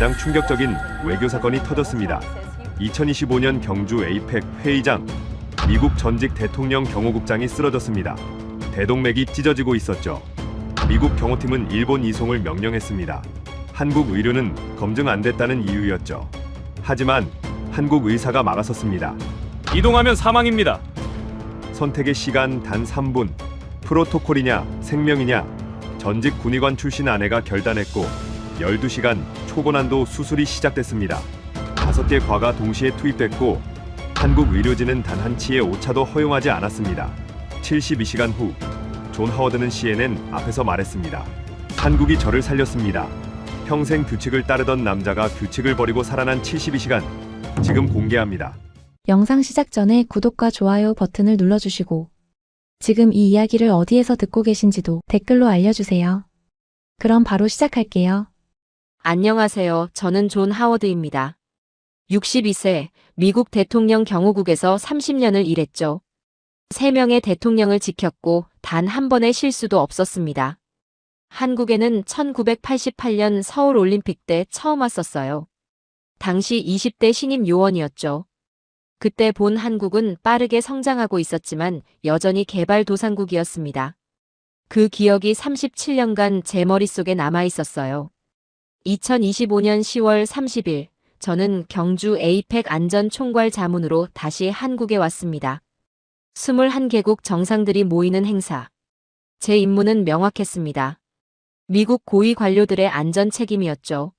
가장 충격적인 외교 사건이 터졌습니다. 2025년 경주 에이펙 회의장, 미국 전직 대통령 경호국장이 쓰러졌습니다. 대동맥이 찢어지고 있었죠. 미국 경호팀은 일본 이송을 명령했습니다. 한국 의료는 검증 안 됐다는 이유였죠. 하지만 한국 의사가 막아섰습니다. 이동하면 사망입니다. 선택의 시간 단 3분. 프로토콜이냐 생명이냐. 전직 군의관 출신 아내가 결단했고 12시간 초고난도 수술이 시작됐습니다. 5개 과가 동시에 투입됐고 한국 의료진은 단 한 치의 오차도 허용하지 않았습니다. 72시간 후 존 하워드는 CNN 앞에서 말했습니다. 한국이 저를 살렸습니다. 평생 규칙을 따르던 남자가 규칙을 버리고 살아난 72시간. 지금 공개합니다. 영상 시작 전에 구독과 좋아요 버튼을 눌러주시고 지금 이 이야기를 어디에서 듣고 계신지도 댓글로 알려주세요. 그럼 바로 시작할게요. 안녕하세요. 저는 존 하워드입니다. 62세, 미국 대통령 경호국에서 30년을 일했죠. 3명의 대통령을 지켰고 단 한 번의 실수도 없었습니다. 한국에는 1988년 서울 올림픽 때 처음 왔었어요. 당시 20대 신임 요원이었죠. 그때 본 한국은 빠르게 성장하고 있었지만 여전히 개발도상국이었습니다. 그 기억이 37년간 제 머릿속에 남아 있었어요. 2025년 10월 30일, 저는 경주 에이펙 안전총괄 자문으로 다시 한국에 왔습니다. 21개국 정상들이 모이는 행사. 제 임무는 명확했습니다. 미국 고위 관료들의 안전 책임이었죠.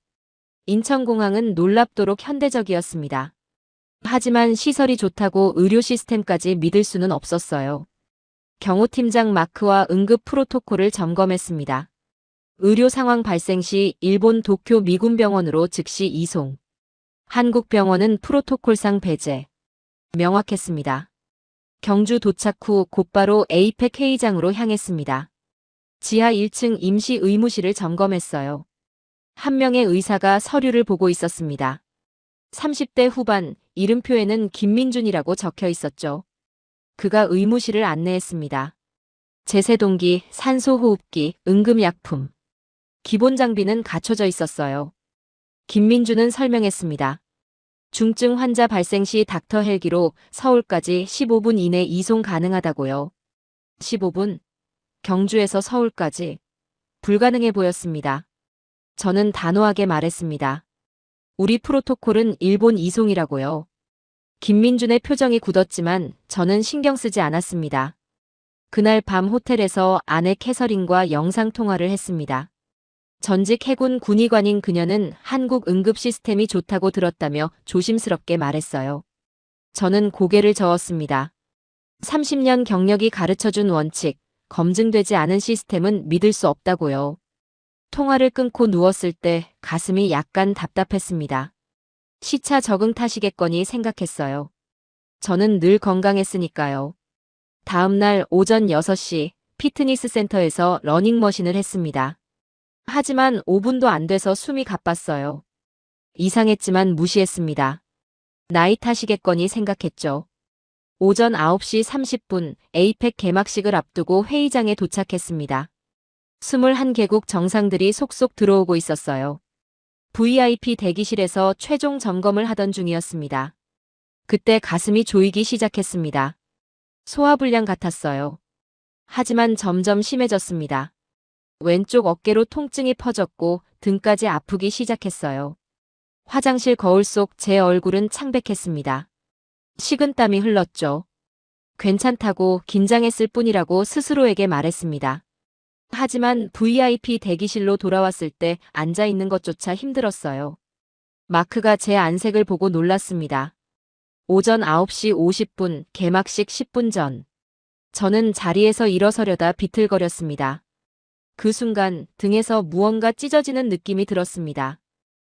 인천공항은 놀랍도록 현대적이었습니다. 하지만 시설이 좋다고 의료 시스템까지 믿을 수는 없었어요. 경호팀장 마크와 응급 프로토콜을 점검했습니다. 의료 상황 발생 시 일본 도쿄 미군병원으로 즉시 이송. 한국 병원은 프로토콜상 배제. 명확했습니다. 경주 도착 후 곧바로 에이펙 회의장으로 향했습니다. 지하 1층 임시 의무실을 점검했어요. 한 명의 의사가 서류를 보고 있었습니다. 30대 후반, 이름표에는 김민준이라고 적혀 있었죠. 그가 의무실을 안내했습니다. 제세동기, 산소호흡기, 응급약품. 기본 장비는 갖춰져 있었어요. 김민준은 설명했습니다. 중증 환자 발생 시 닥터 헬기로 서울까지 15분 이내 이송 가능하다고요. 15분? 경주에서 서울까지? 불가능해 보였습니다. 저는 단호하게 말했습니다. 우리 프로토콜은 일본 이송이라고요. 김민준의 표정이 굳었지만 저는 신경 쓰지 않았습니다. 그날 밤 호텔에서 아내 캐서린과 영상통화를 했습니다. 전직 해군 군의관인 그녀는 한국 응급 시스템이 좋다고 들었다며 조심스럽게 말했어요. 저는 고개를 저었습니다. 30년 경력이 가르쳐준 원칙, 검증되지 않은 시스템은 믿을 수 없다고요. 통화를 끊고 누웠을 때 가슴이 약간 답답했습니다. 시차 적응 탓이겠거니 생각했어요. 저는 늘 건강했으니까요. 다음 날 오전 6시 피트니스 센터에서 러닝머신을 했습니다. 하지만 5분도 안 돼서 숨이 가빴어요. 이상했지만 무시했습니다. 나이 탓이겠거니 생각했죠. 오전 9시 30분 에이펙 개막식을 앞두고 회의장에 도착했습니다. 21개국 정상들이 속속 들어오고 있었어요. VIP 대기실에서 최종 점검을 하던 중이었습니다. 그때 가슴이 조이기 시작했습니다. 소화불량 같았어요. 하지만 점점 심해졌습니다. 왼쪽 어깨로 통증이 퍼졌고 등까지 아프기 시작했어요. 화장실 거울 속 제 얼굴은 창백했습니다. 식은땀이 흘렀죠. 괜찮다고 긴장했을 뿐이라고 스스로에게 말했습니다. 하지만 VIP 대기실로 돌아왔을 때 앉아있는 것조차 힘들었어요. 마크가 제 안색을 보고 놀랐습니다. 오전 9시 50분, 개막식 10분 전. 저는 자리에서 일어서려다 비틀거렸습니다. 그 순간 등에서 무언가 찢어지는 느낌이 들었습니다.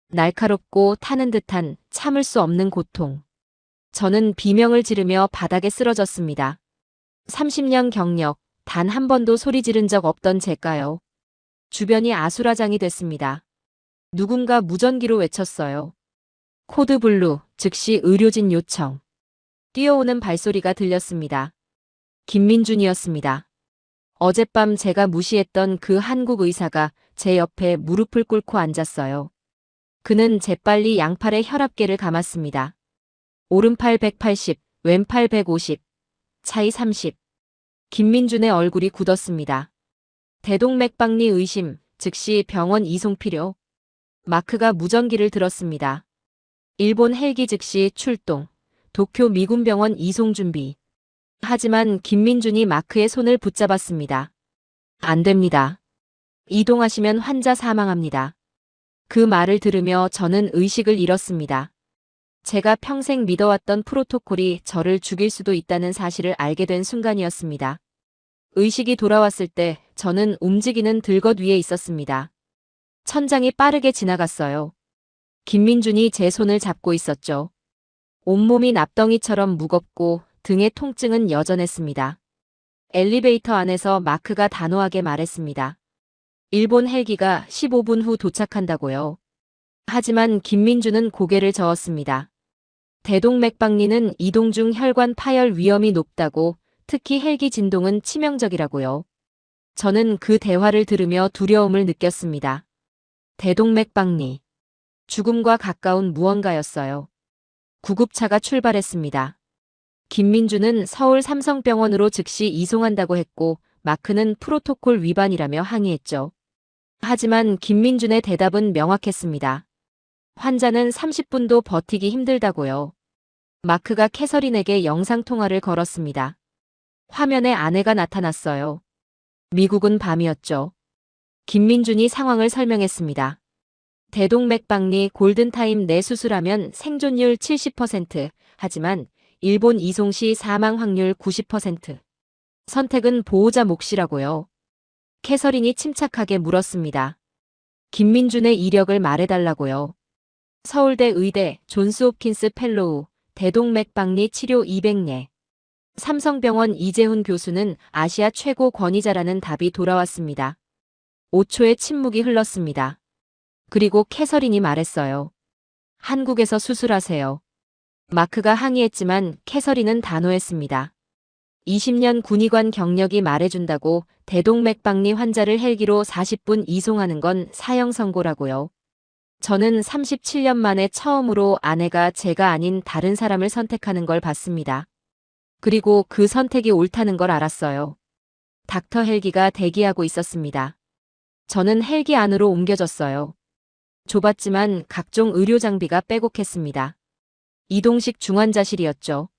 날카롭고 타는 듯한 참을 수 없는 고통. 저는 비명을 지르며 바닥에 쓰러졌습니다. 30년 경력, 단 한 번도 소리 지른 적 없던 제가요. 주변이 아수라장이 됐습니다. 누군가 무전기로 외쳤어요. 코드 블루, 즉시 의료진 요청. 뛰어오는 발소리가 들렸습니다. 김민준이었습니다. 어젯밤 제가 무시했던 그 한국 의사가 제 옆에 무릎을 꿇고 앉았어요. 그는 재빨리 양팔에 혈압계를 감았습니다. 오른팔 180, 왼팔 150, 차이 30. 김민준의 얼굴이 굳었습니다. 대동맥박리 의심, 즉시 병원 이송 필요. 마크가 무전기를 들었습니다. 일본 헬기 즉시 출동, 도쿄 미군병원 이송 준비. 하지만 김민준이 마크의 손을 붙잡았습니다. 안 됩니다. 이동하시면 환자 사망합니다. 그 말을 들으며 저는 의식을 잃었습니다. 제가 평생 믿어왔던 프로토콜이 저를 죽일 수도 있다는 사실을 알게 된 순간이었습니다. 의식이 돌아왔을 때 저는 움직이는 들것 위에 있었습니다. 천장이 빠르게 지나갔어요. 김민준이 제 손을 잡고 있었죠. 온몸이 납덩이처럼 무겁고 등의 통증은 여전했습니다. 엘리베이터 안에서 마크가 단호하게 말했습니다. 일본 헬기가 15분 후 도착한다고요. 하지만 김민준은 고개를 저었습니다. 대동맥박리는 이동 중 혈관 파열 위험이 높다고, 특히 헬기 진동은 치명적이라고요. 저는 그 대화를 들으며 두려움을 느꼈습니다. 대동맥박리. 죽음과 가까운 무언가였어요. 구급차가 출발했습니다. 김민준은 서울 삼성병원으로 즉시 이송한다고 했고, 마크는 프로토콜 위반이라며 항의했죠. 하지만 김민준의 대답은 명확했습니다. 환자는 30분도 버티기 힘들다고요. 마크가 캐서린에게 영상통화를 걸었습니다. 화면에 아내가 나타났어요. 미국은 밤이었죠. 김민준이 상황을 설명했습니다. 대동맥박리 골든타임 내 수술하면 생존율 70%, 하지만 일본 이송 시 사망 확률 90%. 선택은 보호자 몫이라고요. 캐서린이 침착하게 물었습니다. 김민준의 이력을 말해달라고요. 서울대 의대 존스 홉킨스 펠로우, 대동맥박리 치료 200례. 삼성병원 이재훈 교수는 아시아 최고 권위자라는 답이 돌아왔습니다. 5초의 침묵이 흘렀습니다. 그리고 캐서린이 말했어요. 한국에서 수술하세요. 마크가 항의했지만 캐서린은 단호했습니다. 20년 군의관 경력이 말해준다고 대동맥박리 환자를 헬기로 40분 이송하는 건 사형 선고라고요. 저는 37년 만에 처음으로 아내가 제가 아닌 다른 사람을 선택하는 걸 봤습니다. 그리고 그 선택이 옳다는 걸 알았어요. 닥터 헬기가 대기하고 있었습니다. 저는 헬기 안으로 옮겨졌어요. 좁았지만 각종 의료 장비가 빼곡했습니다. 이동식 중환자실이었죠.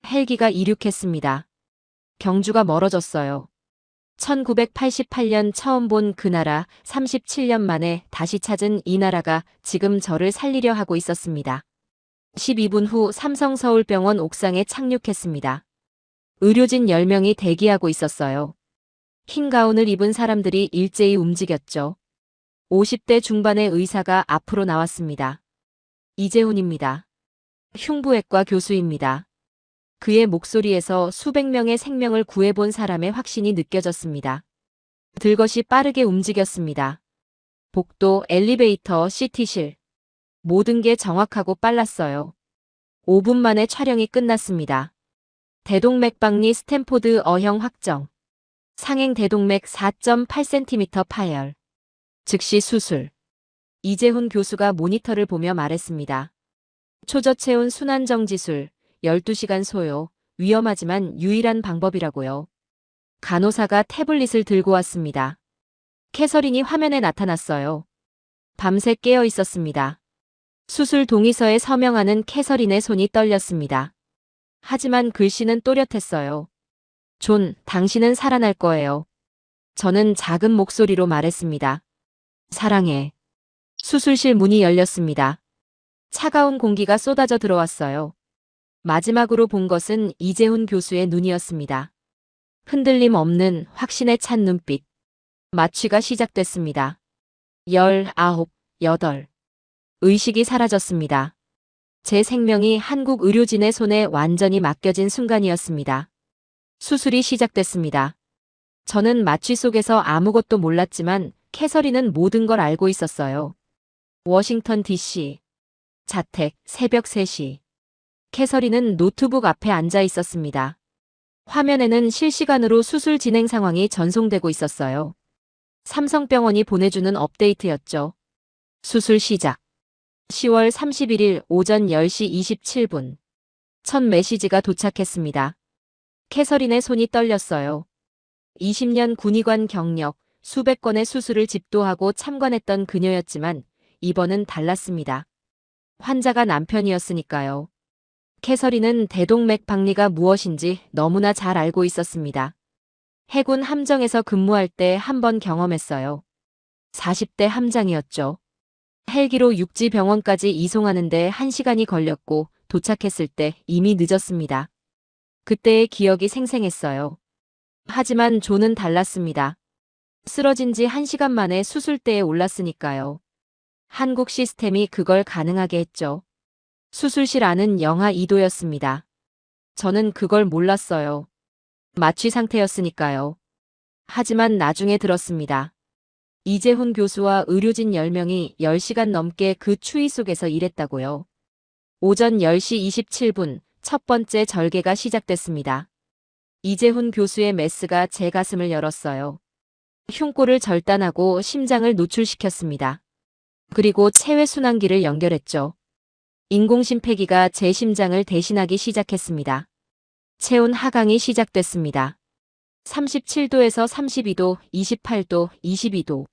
헬기가 이륙했습니다. 경주가 멀어졌어요. 1988년 처음 본 그 나라, 37년 만에 다시 찾은 이 나라가 지금 저를 살리려 하고 있었습니다. 12분 후 삼성서울병원 옥상에 착륙했습니다. 의료진 10명이 대기하고 있었어요. 흰 가운을 입은 사람들이 일제히 움직였죠. 50대 중반의 의사가 앞으로 나왔습니다. 이재훈입니다. 흉부외과 교수입니다. 그의 목소리에서 수백 명의 생명을 구해본 사람의 확신이 느껴졌습니다. 들것이 빠르게 움직였습니다. 복도, 엘리베이터, CT실. 모든 게 정확하고 빨랐어요. 5분 만에 촬영이 끝났습니다. 대동맥박리 스탠포드 어형 확정. 상행 대동맥 4.8cm 파열. 즉시 수술. 이재훈 교수가 모니터를 보며 말했습니다. 초저체온 순환정지술, 12시간 소요, 위험하지만 유일한 방법이라고요. 간호사가 태블릿을 들고 왔습니다. 캐서린이 화면에 나타났어요. 밤새 깨어 있었습니다. 수술 동의서에 서명하는 캐서린의 손이 떨렸습니다. 하지만 글씨는 또렷했어요. 존, 당신은 살아날 거예요. 저는 작은 목소리로 말했습니다. 사랑해. 수술실 문이 열렸습니다. 차가운 공기가 쏟아져 들어왔어요. 마지막으로 본 것은 이재훈 교수의 눈이었습니다. 흔들림 없는 확신에 찬 눈빛. 마취가 시작됐습니다. 19, 8. 의식이 사라졌습니다. 제 생명이 한국 의료진의 손에 완전히 맡겨진 순간이었습니다. 수술이 시작됐습니다. 저는 마취 속에서 아무것도 몰랐지만 캐서린은 모든 걸 알고 있었어요. 워싱턴 DC. 자택, 새벽 3시. 캐서린은 노트북 앞에 앉아 있었습니다. 화면에는 실시간으로 수술 진행 상황이 전송되고 있었어요. 삼성병원이 보내주는 업데이트였죠. 수술 시작. 10월 31일 오전 10시 27분. 첫 메시지가 도착했습니다. 캐서린의 손이 떨렸어요. 20년 군의관 경력, 수백 건의 수술을 집도하고 참관했던 그녀였지만 이번은 달랐습니다. 환자가 남편이었으니까요. 캐서린은 대동맥 박리가 무엇인지 너무나 잘 알고 있었습니다. 해군 함정에서 근무할 때 한 번 경험했어요. 40대 함장이었죠. 헬기로 육지병원까지 이송하는데 1시간이 걸렸고 도착했을 때 이미 늦었습니다. 그때의 기억이 생생했어요. 하지만 조는 달랐습니다. 쓰러진 지 1시간 만에 수술대에 올랐으니까요. 한국 시스템이 그걸 가능하게 했죠. 수술실 안은 영하 2도였습니다. 저는 그걸 몰랐어요. 마취 상태였으니까요. 하지만 나중에 들었습니다. 이재훈 교수와 의료진 10명이 10시간 넘게 그 추위 속에서 일했다고요. 오전 10시 27분 첫 번째 절개가 시작됐습니다. 이재훈 교수의 메스가 제 가슴을 열었어요. 흉골을 절단하고 심장을 노출시켰습니다. 그리고 체외순환기를 연결했죠. 인공심폐기가 제 심장을 대신하기 시작했습니다. 체온 하강이 시작됐습니다. 37도에서 32도, 28도, 22도.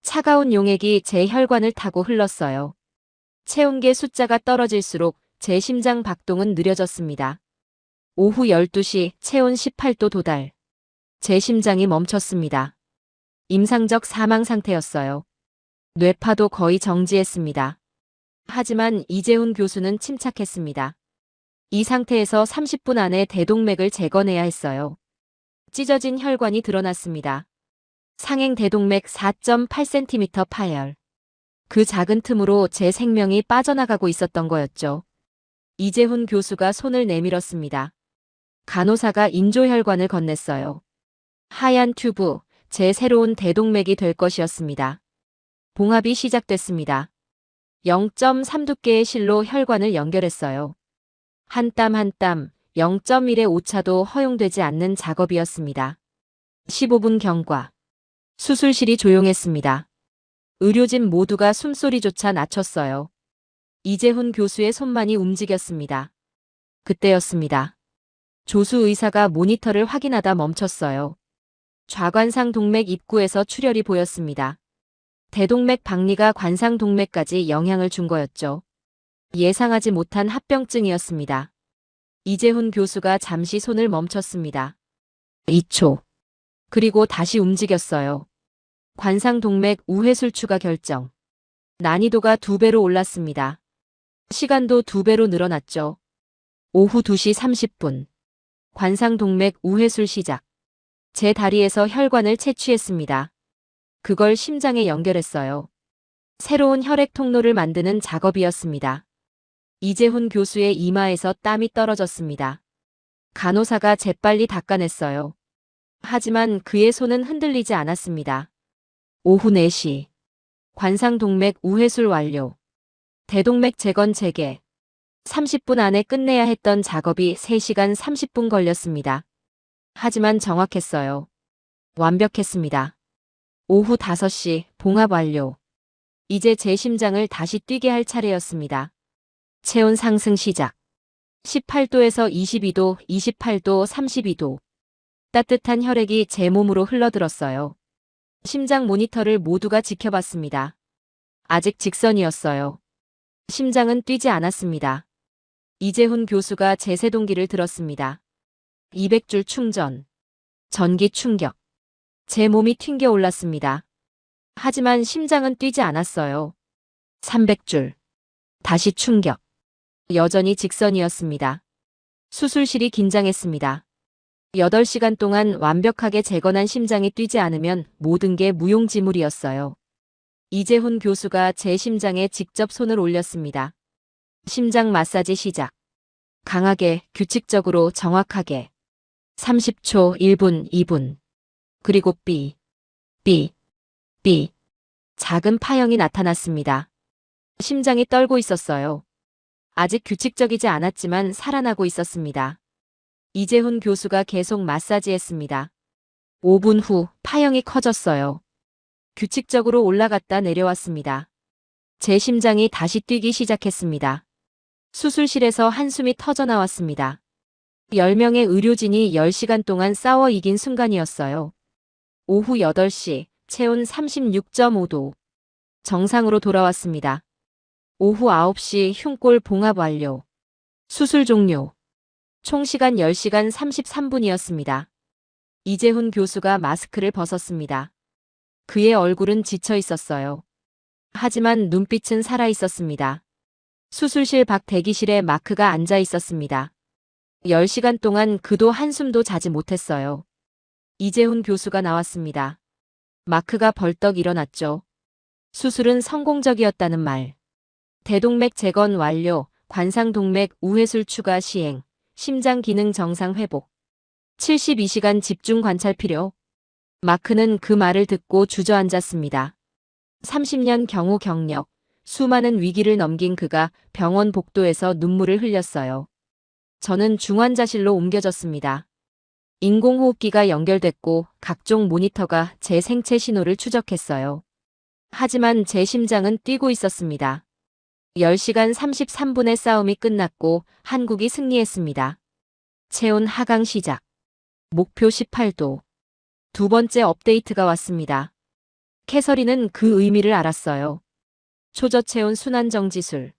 차가운 용액이 제 혈관을 타고 흘렀어요. 체온계 숫자가 떨어질수록 제 심장 박동은 느려졌습니다. 오후 12시 체온 18도 도달. 제 심장이 멈췄습니다. 임상적 사망 상태였어요. 뇌파도 거의 정지했습니다. 하지만 이재훈 교수는 침착했습니다. 이 상태에서 30분 안에 대동맥을 재건해야 했어요. 찢어진 혈관이 드러났습니다. 상행 대동맥 4.8cm 파열. 그 작은 틈으로 제 생명이 빠져나가고 있었던 거였죠. 이재훈 교수가 손을 내밀었습니다. 간호사가 인조혈관을 건넸어요. 하얀 튜브, 제 새로운 대동맥이 될 것이었습니다. 봉합이 시작됐습니다. 0.3 두께의 실로 혈관을 연결했어요. 한 땀 한 땀 0.1의 오차도 허용되지 않는 작업이었습니다. 15분 경과. 수술실이 조용했습니다. 의료진 모두가 숨소리조차 낮췄어요. 이재훈 교수의 손만이 움직였습니다. 그때였습니다. 조수 의사가 모니터를 확인하다 멈췄어요. 좌관상 동맥 입구에서 출혈이 보였습니다. 대동맥 박리가 관상 동맥까지 영향을 준 거였죠. 예상하지 못한 합병증이었습니다. 이재훈 교수가 잠시 손을 멈췄습니다. 2초. 그리고 다시 움직였어요. 관상 동맥 우회술 추가 결정. 난이도가 2배로 올랐습니다. 시간도 2배로 늘어났죠. 오후 2시 30분. 관상 동맥 우회술 시작. 제 다리에서 혈관을 채취했습니다. 그걸 심장에 연결했어요. 새로운 혈액 통로를 만드는 작업이었습니다. 이재훈 교수의 이마에서 땀이 떨어졌습니다. 간호사가 재빨리 닦아냈어요. 하지만 그의 손은 흔들리지 않았습니다. 오후 4시. 관상 동맥 우회술 완료. 대동맥 재건 재개. 30분 안에 끝내야 했던 작업이 3시간 30분 걸렸습니다. 하지만 정확했어요. 완벽했습니다. 오후 5시 봉합 완료. 이제 제 심장을 다시 뛰게 할 차례였습니다. 체온 상승 시작. 18도에서 22도, 28도, 32도. 따뜻한 혈액이 제 몸으로 흘러들었어요. 심장 모니터를 모두가 지켜봤습니다. 아직 직선이었어요. 심장은 뛰지 않았습니다. 이재훈 교수가 제 세동기를 들었습니다. 200줄 충전. 전기 충격. 제 몸이 튕겨 올랐습니다. 하지만 심장은 뛰지 않았어요. 300줄. 다시 충격. 여전히 직선이었습니다. 수술실이 긴장했습니다. 8시간 동안 완벽하게 재건한 심장이 뛰지 않으면 모든 게 무용지물이었어요. 이재훈 교수가 제 심장에 직접 손을 올렸습니다. 심장 마사지 시작. 강하게, 규칙적으로, 정확하게. 30초, 1분, 2분. 그리고 삐. 작은 파형이 나타났습니다. 심장이 떨고 있었어요. 아직 규칙적이지 않았지만 살아나고 있었습니다. 이재훈 교수가 계속 마사지했습니다. 5분 후 파형이 커졌어요. 규칙적으로 올라갔다 내려왔습니다. 제 심장이 다시 뛰기 시작했습니다. 수술실에서 한숨이 터져 나왔습니다. 10명의 의료진이 10시간 동안 싸워 이긴 순간이었어요. 오후 8시, 체온 36.5도. 정상으로 돌아왔습니다. 오후 9시 흉골 봉합 완료. 수술 종료. 총 시간 10시간 33분이었습니다. 이재훈 교수가 마스크를 벗었습니다. 그의 얼굴은 지쳐 있었어요. 하지만 눈빛은 살아 있었습니다. 수술실 밖 대기실에 마크가 앉아 있었습니다. 10시간 동안 그도 한숨도 자지 못했어요. 이재훈 교수가 나왔습니다. 마크가 벌떡 일어났죠. 수술은 성공적이었다는 말. 대동맥 재건 완료, 관상동맥 우회술 추가 시행, 심장 기능 정상 회복. 72시간 집중 관찰 필요. 마크는 그 말을 듣고 주저앉았습니다. 30년 경호 경력, 수많은 위기를 넘긴 그가 병원 복도에서 눈물을 흘렸어요. 저는 중환자실로 옮겨졌습니다. 인공호흡기가 연결됐고 각종 모니터가 제 생체 신호를 추적했어요. 하지만 제 심장은 뛰고 있었습니다. 10시간 33분의 싸움이 끝났고 한국이 승리했습니다. 체온 하강 시작. 목표 18도. 두 번째 업데이트가 왔습니다. 캐서린은 그 의미를 알았어요. 초저체온 순환정지술.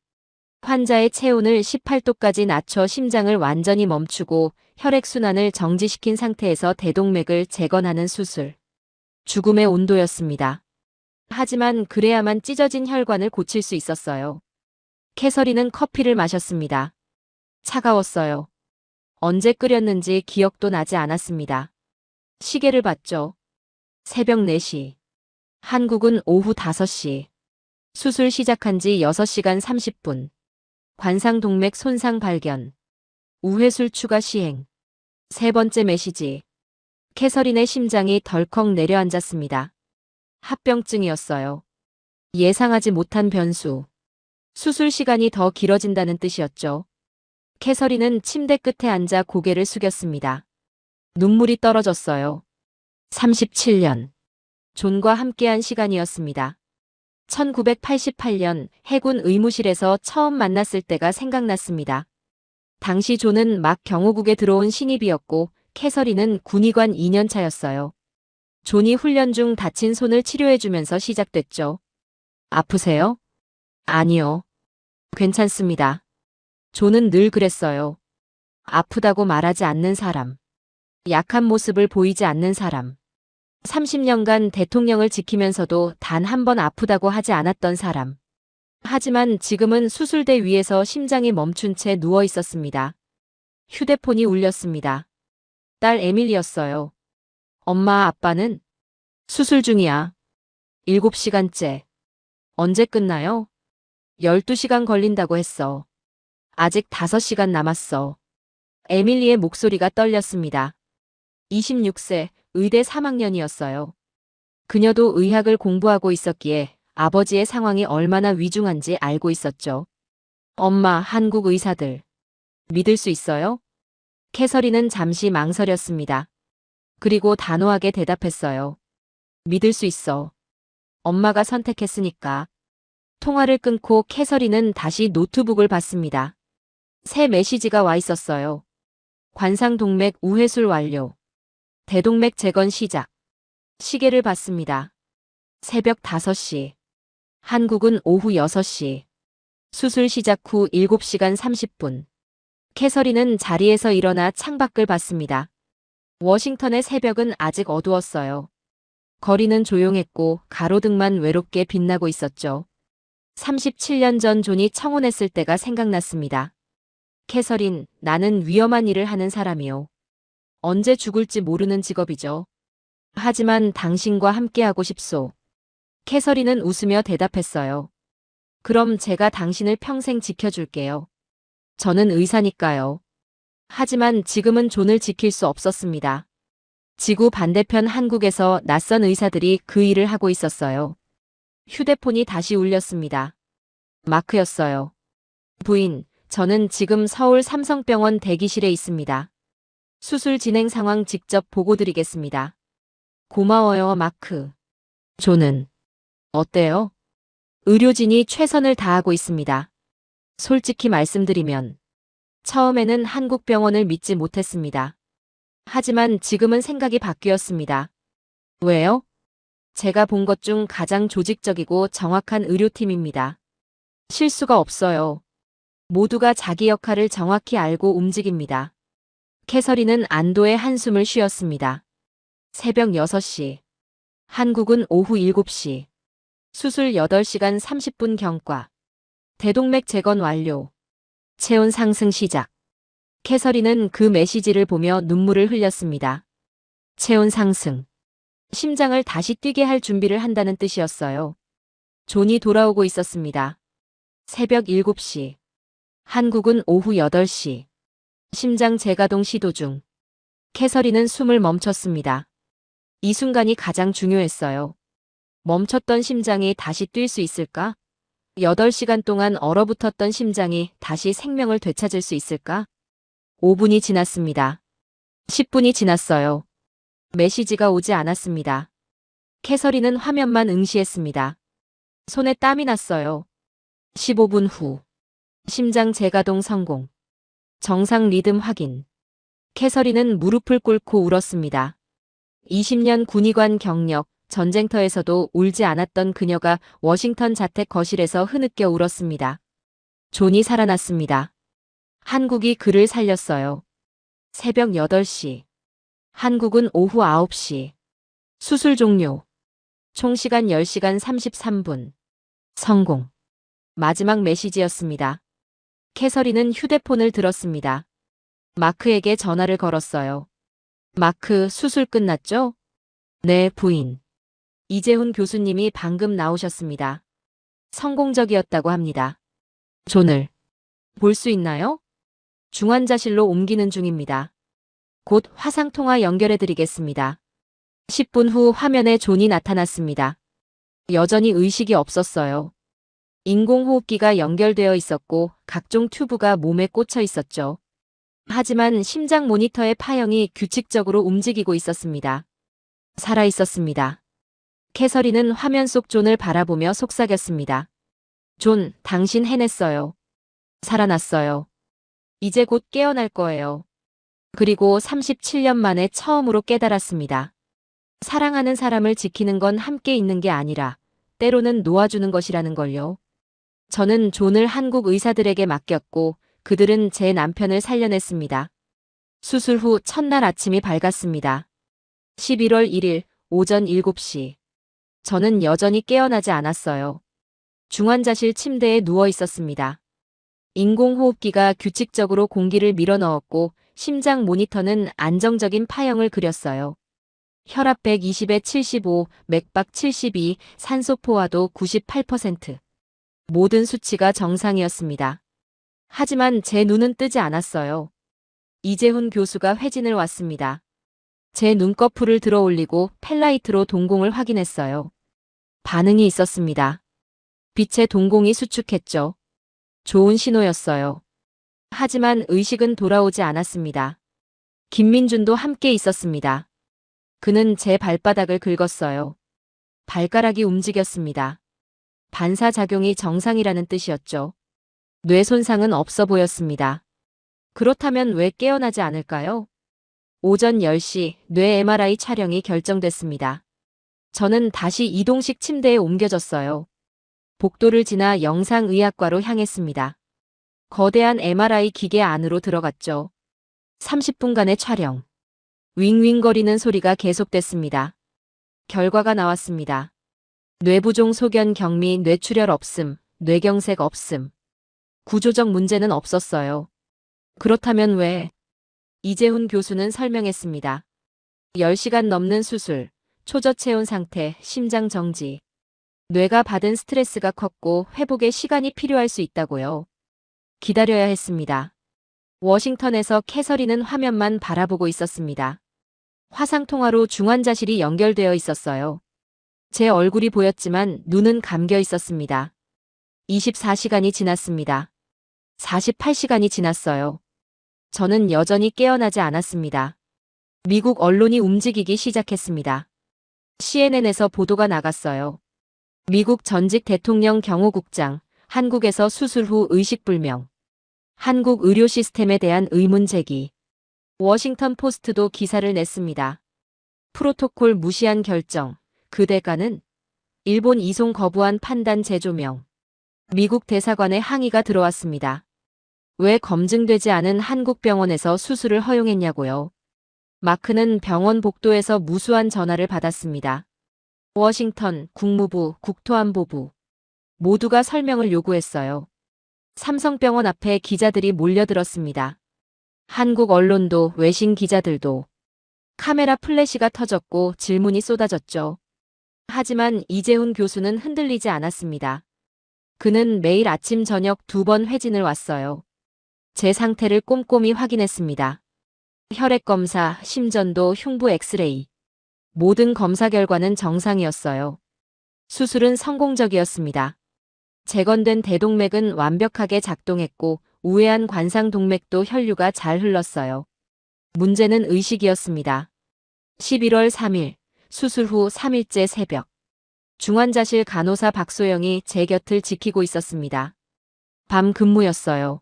환자의 체온을 18도까지 낮춰 심장을 완전히 멈추고 혈액순환을 정지시킨 상태에서 대동맥을 재건하는 수술. 죽음의 온도였습니다. 하지만 그래야만 찢어진 혈관을 고칠 수 있었어요. 캐서린은 커피를 마셨습니다. 차가웠어요. 언제 끓였는지 기억도 나지 않았습니다. 시계를 봤죠. 새벽 4시. 한국은 오후 5시. 수술 시작한 지 6시간 30분. 관상동맥 손상 발견. 우회술 추가 시행. 세 번째 메시지. 캐서린의 심장이 덜컥 내려앉았습니다. 합병증이었어요. 예상하지 못한 변수. 수술 시간이 더 길어진다는 뜻이었죠. 캐서린은 침대 끝에 앉아 고개를 숙였습니다. 눈물이 떨어졌어요. 37년. 존과 함께한 시간이었습니다. 1988년 해군 의무실에서 처음 만났을 때가 생각났습니다. 당시 존은 막 경호국에 들어온 신입이었고 캐서린은 군의관 2년 차였어요. 존이 훈련 중 다친 손을 치료해주면서 시작됐죠. 아프세요? 아니요. 괜찮습니다. 존은 늘 그랬어요. 아프다고 말하지 않는 사람. 약한 모습을 보이지 않는 사람. 30년간 대통령을 지키면서도 단 한 번 아프다고 하지 않았던 사람. 하지만 지금은 수술대 위에서 심장이 멈춘 채 누워 있었습니다. 휴대폰이 울렸습니다. 딸 에밀리였어요. 엄마, 아빠는? 수술 중이야. 7시간째. 언제 끝나요? 12시간 걸린다고 했어. 아직 5시간 남았어. 에밀리의 목소리가 떨렸습니다. 26세, 의대 3학년이었어요. 그녀도 의학을 공부하고 있었기에 아버지의 상황이 얼마나 위중한지 알고 있었죠. 엄마, 한국 의사들. 믿을 수 있어요? 캐서린은 잠시 망설였습니다. 그리고 단호하게 대답했어요. 믿을 수 있어. 엄마가 선택했으니까. 통화를 끊고 캐서린은 다시 노트북을 봤습니다. 새 메시지가 와 있었어요. 관상동맥 우회술 완료. 대동맥 재건 시작. 시계를 봤습니다. 새벽 5시. 한국은 오후 6시. 수술 시작 후 7시간 30분. 캐서린은 자리에서 일어나 창밖을 봤습니다. 워싱턴의 새벽은 아직 어두웠어요. 거리는 조용했고 가로등만 외롭게 빛나고 있었죠. 37년 전 존이 청혼했을 때가 생각났습니다. 캐서린, 나는 위험한 일을 하는 사람이요. 언제 죽을지 모르는 직업이죠. 하지만 당신과 함께하고 싶소. 캐서린은 웃으며 대답했어요. 그럼 제가 당신을 평생 지켜줄게요. 저는 의사니까요. 하지만 지금은 존을 지킬 수 없었습니다. 지구 반대편 한국에서 낯선 의사들이 그 일을 하고 있었어요. 휴대폰이 다시 울렸습니다. 마크였어요. 부인, 저는 지금 서울 삼성병원 대기실에 있습니다. 수술 진행 상황 직접 보고 드리겠습니다. 고마워요, 마크. 존은. 어때요? 의료진이 최선을 다하고 있습니다. 솔직히 말씀드리면 처음에는 한국 병원을 믿지 못했습니다. 하지만 지금은 생각이 바뀌었습니다. 왜요? 제가 본 것 중 가장 조직적이고 정확한 의료팀입니다. 실수가 없어요. 모두가 자기 역할을 정확히 알고 움직입니다. 캐서린은 안도의 한숨을 쉬었습니다. 새벽 6시. 한국은 오후 7시. 수술 8시간 30분 경과. 대동맥 재건 완료. 체온 상승 시작. 캐서린은 그 메시지를 보며 눈물을 흘렸습니다. 체온 상승. 심장을 다시 뛰게 할 준비를 한다는 뜻이었어요. 존이 돌아오고 있었습니다. 새벽 7시. 한국은 오후 8시. 심장 재가동 시도 중. 캐서린은 숨을 멈췄습니다. 이 순간이 가장 중요했어요. 멈췄던 심장이 다시 뛸 수 있을까? 8시간 동안 얼어붙었던 심장이 다시 생명을 되찾을 수 있을까? 5분이 지났습니다. 10분이 지났어요. 메시지가 오지 않았습니다. 캐서린은 화면만 응시했습니다. 손에 땀이 났어요. 15분 후. 심장 재가동 성공. 정상 리듬 확인. 캐서린은 무릎을 꿇고 울었습니다. 20년 군의관 경력, 전쟁터에서도 울지 않았던 그녀가 워싱턴 자택 거실에서 흐느껴 울었습니다. 존이 살아났습니다. 한국이 그를 살렸어요. 새벽 8시. 한국은 오후 9시. 수술 종료. 총 시간 10시간 33분. 성공. 마지막 메시지였습니다. 캐서린은 휴대폰을 들었습니다. 마크에게 전화를 걸었어요. 마크, 수술 끝났죠? 네, 부인. 이재훈 교수님이 방금 나오셨습니다. 성공적이었다고 합니다. 존을 볼 수 있나요? 중환자실로 옮기는 중입니다. 곧 화상통화 연결해드리겠습니다. 10분 후 화면에 존이 나타났습니다. 여전히 의식이 없었어요. 인공호흡기가 연결되어 있었고 각종 튜브가 몸에 꽂혀 있었죠. 하지만 심장 모니터의 파형이 규칙적으로 움직이고 있었습니다. 살아 있었습니다. 캐서린은 화면 속 존을 바라보며 속삭였습니다. 존, 당신 해냈어요. 살아났어요. 이제 곧 깨어날 거예요. 그리고 37년 만에 처음으로 깨달았습니다. 사랑하는 사람을 지키는 건 함께 있는 게 아니라 때로는 놓아주는 것이라는 걸요. 저는 존을 한국 의사들에게 맡겼고 그들은 제 남편을 살려냈습니다. 수술 후 첫날 아침이 밝았습니다. 11월 1일 오전 7시. 저는 여전히 깨어나지 않았어요. 중환자실 침대에 누워 있었습니다. 인공호흡기가 규칙적으로 공기를 밀어넣었고 심장 모니터는 안정적인 파형을 그렸어요. 혈압 120에 75, 맥박 72, 산소 포화도 98%. 모든 수치가 정상이었습니다. 하지만 제 눈은 뜨지 않았어요. 이재훈 교수가 회진을 왔습니다. 제 눈꺼풀을 들어 올리고 펠라이트로 동공을 확인했어요. 반응이 있었습니다. 빛의 동공이 수축했죠. 좋은 신호였어요. 하지만 의식은 돌아오지 않았습니다. 김민준도 함께 있었습니다. 그는 제 발바닥을 긁었어요. 발가락이 움직였습니다. 반사작용이 정상이라는 뜻이었죠. 뇌 손상은 없어 보였습니다. 그렇다면 왜 깨어나지 않을까요? 오전 10시 뇌 MRI 촬영이 결정됐습니다. 저는 다시 이동식 침대에 옮겨졌어요. 복도를 지나 영상의학과로 향했습니다. 거대한 MRI 기계 안으로 들어갔죠. 30분간의 촬영. 윙윙거리는 소리가 계속됐습니다. 결과가 나왔습니다. 뇌부종 소견 경미 뇌출혈 없음, 뇌경색 없음. 구조적 문제는 없었어요. 그렇다면 왜? 이재훈 교수는 설명했습니다. 10시간 넘는 수술, 초저체온 상태, 심장 정지. 뇌가 받은 스트레스가 컸고 회복에 시간이 필요할 수 있다고요. 기다려야 했습니다. 워싱턴에서 캐서린은 화면만 바라보고 있었습니다. 화상통화로 중환자실이 연결되어 있었어요. 제 얼굴이 보였지만 눈은 감겨 있었습니다. 24시간이 지났습니다. 48시간이 지났어요. 저는 여전히 깨어나지 않았습니다. 미국 언론이 움직이기 시작했습니다. CNN에서 보도가 나갔어요. 미국 전직 대통령 경호국장, 한국에서 수술 후 의식불명. 한국 의료 시스템에 대한 의문 제기. 워싱턴 포스트도 기사를 냈습니다. 프로토콜 무시한 결정. 그 대가는 일본 이송 거부한 판단 재조명. 미국 대사관에 항의가 들어왔습니다. 왜 검증되지 않은 한국 병원에서 수술을 허용했냐고요. 마크는 병원 복도에서 무수한 전화를 받았습니다. 워싱턴, 국무부, 국토안보부 모두가 설명을 요구했어요. 삼성병원 앞에 기자들이 몰려들었습니다. 한국 언론도 외신 기자들도 카메라 플래시가 터졌고 질문이 쏟아졌죠. 하지만 이재훈 교수는 흔들리지 않았습니다. 그는 매일 아침 저녁 2번 회진을 왔어요. 제 상태를 꼼꼼히 확인했습니다. 혈액검사, 심전도, 흉부 엑스레이. 모든 검사 결과는 정상이었어요. 수술은 성공적이었습니다. 재건된 대동맥은 완벽하게 작동했고 우회한 관상동맥도 혈류가 잘 흘렀어요. 문제는 의식이었습니다. 11월 3일, 수술 후 3일째 새벽. 중환자실 간호사 박소영이 제 곁을 지키고 있었습니다. 밤 근무였어요.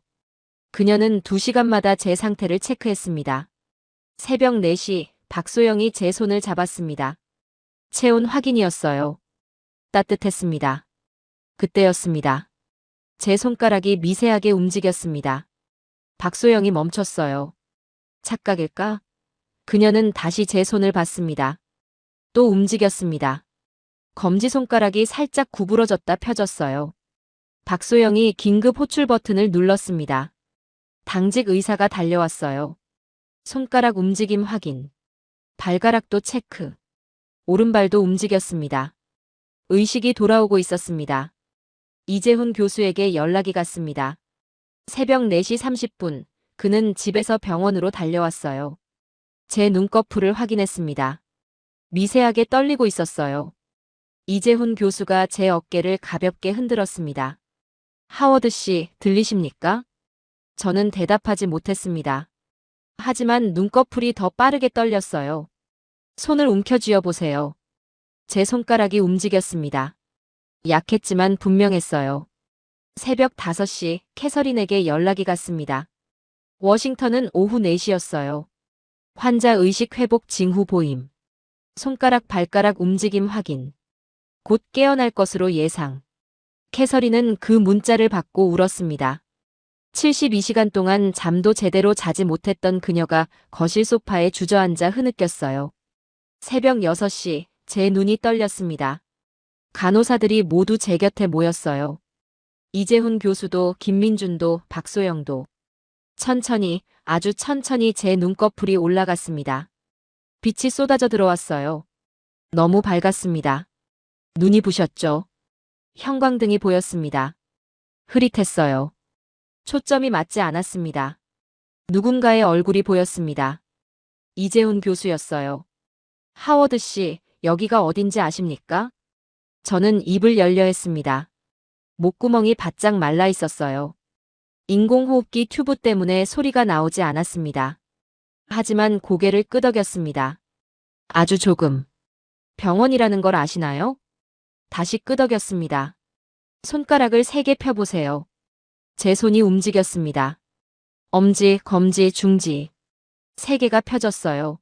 그녀는 2시간마다 제 상태를 체크했습니다. 새벽 4시, 박소영이 제 손을 잡았습니다. 체온 확인이었어요. 따뜻했습니다. 그때였습니다. 제 손가락이 미세하게 움직였습니다. 박소영이 멈췄어요. 착각일까? 그녀는 다시 제 손을 봤습니다. 또 움직였습니다. 검지손가락이 살짝 구부러졌다 펴졌어요. 박소영이 긴급 호출 버튼을 눌렀습니다. 당직 의사가 달려왔어요. 손가락 움직임 확인. 발가락도 체크. 오른발도 움직였습니다. 의식이 돌아오고 있었습니다. 이재훈 교수에게 연락이 갔습니다. 새벽 4시 30분, 그는 집에서 병원으로 달려왔어요. 제 눈꺼풀을 확인했습니다. 미세하게 떨리고 있었어요. 이재훈 교수가 제 어깨를 가볍게 흔들었습니다. 하워드 씨, 들리십니까? 저는 대답하지 못했습니다. 하지만 눈꺼풀이 더 빠르게 떨렸어요. 손을 움켜쥐어 보세요. 제 손가락이 움직였습니다. 약했지만 분명했어요. 새벽 5시 캐서린에게 연락이 갔습니다. 워싱턴은 오후 4시였어요. 환자 의식 회복 징후 보임. 손가락 발가락 움직임 확인. 곧 깨어날 것으로 예상. 캐서린은 그 문자를 받고 울었습니다. 72시간 동안 잠도 제대로 자지 못했던 그녀가 거실 소파에 주저앉아 흐느꼈어요. 새벽 6시, 제 눈이 떨렸습니다. 간호사들이 모두 제 곁에 모였어요. 이재훈 교수도 김민준도 박소영도. 천천히, 아주 천천히 제 눈꺼풀이 올라갔습니다. 빛이 쏟아져 들어왔어요. 너무 밝았습니다. 눈이 부셨죠. 형광등이 보였습니다. 흐릿했어요. 초점이 맞지 않았습니다. 누군가의 얼굴이 보였습니다. 이재훈 교수였어요. 하워드 씨, 여기가 어딘지 아십니까? 저는 입을 열려 했습니다. 목구멍이 바짝 말라 있었어요. 인공호흡기 튜브 때문에 소리가 나오지 않았습니다. 하지만 고개를 끄덕였습니다. 아주 조금. 병원이라는 걸 아시나요? 다시 끄덕였습니다. 손가락을 3개 펴보세요. 제 손이 움직였습니다. 엄지, 검지, 중지. 3개가 펴졌어요.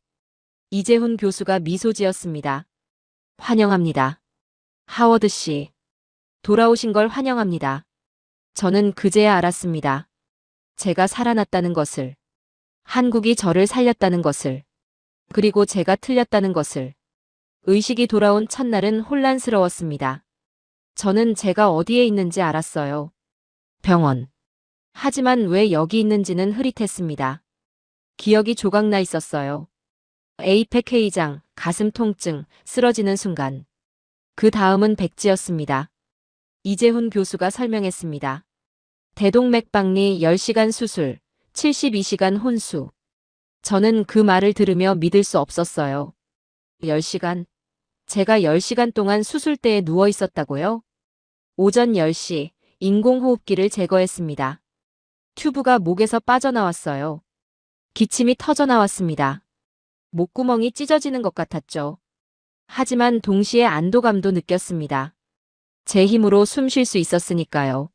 이재훈 교수가 미소 지었습니다. 환영합니다. 하워드 씨. 돌아오신 걸 환영합니다. 저는 그제야 알았습니다. 제가 살아났다는 것을. 한국이 저를 살렸다는 것을. 그리고 제가 틀렸다는 것을. 의식이 돌아온 첫날은 혼란스러웠습니다. 저는 제가 어디에 있는지 알았어요. 병원. 하지만 왜 여기 있는지는 흐릿했습니다. 기억이 조각나 있었어요. 에이펙 회의장, 가슴 통증, 쓰러지는 순간. 그 다음은 백지였습니다. 이재훈 교수가 설명했습니다. 대동맥 박리 10시간 수술, 72시간 혼수. 저는 그 말을 들으며 믿을 수 없었어요. 10시간? 제가 10시간 동안 수술대에 누워 있었다고요? 오전 10시, 인공호흡기를 제거했습니다. 튜브가 목에서 빠져나왔어요. 기침이 터져나왔습니다. 목구멍이 찢어지는 것 같았죠. 하지만 동시에 안도감도 느꼈습니다. 제 힘으로 숨 쉴 수 있었으니까요.